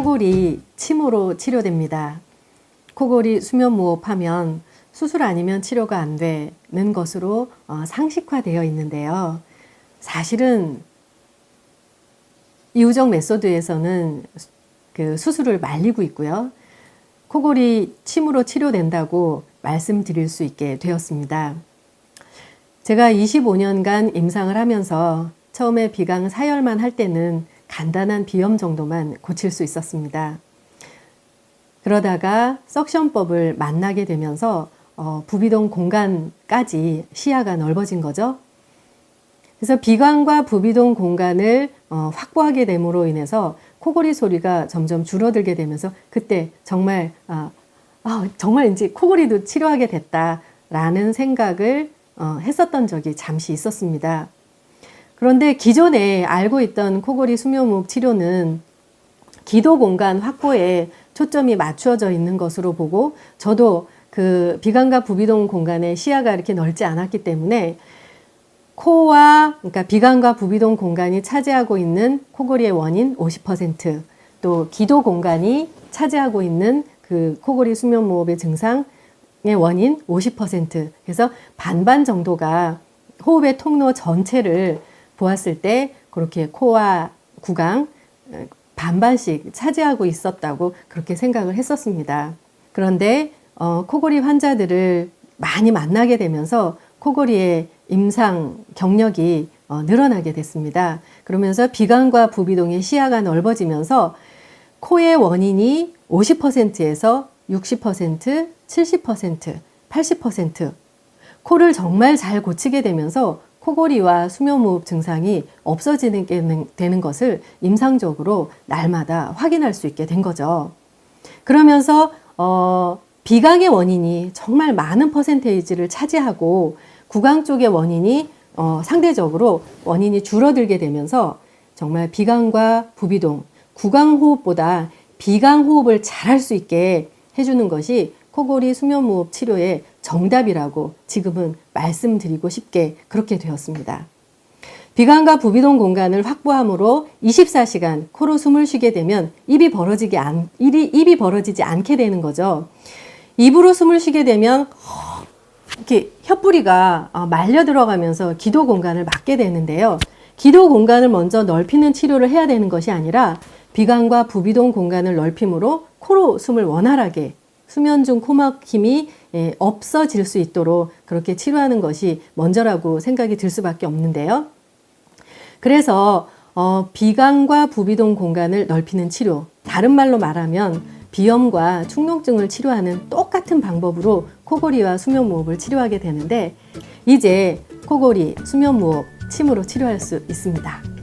코골이 침으로 치료됩니다. 코골이 수면무호흡하면 수술 아니면 치료가 안 되는 것으로 상식화되어 있는데요. 사실은 이우정 메소드에서는 그 수술을 말리고 있고요. 코골이 침으로 치료된다고 말씀드릴 수 있게 되었습니다. 제가 25년간 임상을 하면서 처음에 비강 사열만 할 때는 간단한 비염 정도만 고칠 수 있었습니다. 그러다가 석션법을 만나게 되면서 부비동 공간까지 시야가 넓어진 거죠. 그래서 비강과 부비동 공간을 확보하게 됨으로 인해서 코골이 소리가 점점 줄어들게 되면서 그때 정말 정말 이제 코골이도 치료하게 됐다라는 생각을 했었던 적이 잠시 있었습니다. 그런데 기존에 알고 있던 코골이 수면무호흡 치료는 기도 공간 확보에 초점이 맞추어져 있는 것으로 보고 저도 그 비강과 부비동 공간에 시야가 이렇게 넓지 않았기 때문에 코와 그러니까 비강과 부비동 공간이 차지하고 있는 코골이의 원인 50%, 또 기도 공간이 차지하고 있는 그 코골이 수면무호흡의 증상의 원인 50%, 그래서 반반 정도가 호흡의 통로 전체를 보았을 때 그렇게 코와 구강 반반씩 차지하고 있었다고 그렇게 생각을 했었습니다. 그런데 코골이 환자들을 많이 만나게 되면서 코골이의 임상 경력이 늘어나게 됐습니다. 그러면서 비강과 부비동의 시야가 넓어지면서 코의 원인이 50%에서 60%, 70%, 80% 코를 정말 잘 고치게 되면서 코골이와 수면무호흡 증상이 없어지게 되는 것을 임상적으로 날마다 확인할 수 있게 된 거죠. 그러면서 비강의 원인이 정말 많은 퍼센테이지를 차지하고 구강 쪽의 원인이 상대적으로 원인이 줄어들게 되면서 정말 비강과 부비동, 구강호흡보다 비강호흡을 잘할 수 있게 해주는 것이 코골이 수면무호흡 치료의 정답이라고 지금은 말씀드리고 싶게 그렇게 되었습니다. 비강과 부비동 공간을 확보함으로 24시간 코로 숨을 쉬게 되면 입이 벌어지지 않게 되는 거죠. 입으로 숨을 쉬게 되면 이렇게 혀뿌리가 말려 들어가면서 기도 공간을 막게 되는데요. 기도 공간을 먼저 넓히는 치료를 해야 되는 것이 아니라 비강과 부비동 공간을 넓힘으로 코로 숨을 원활하게 수면 중 코막힘이 없어질 수 있도록 그렇게 치료하는 것이 먼저라고 생각이 들 수밖에 없는데요. 그래서 비강과 부비동 공간을 넓히는 치료, 다른 말로 말하면 비염과 축농증을 치료하는 똑같은 방법으로 코골이와 수면무호흡을 치료하게 되는데 이제 코골이, 수면무호흡, 침으로 치료할 수 있습니다.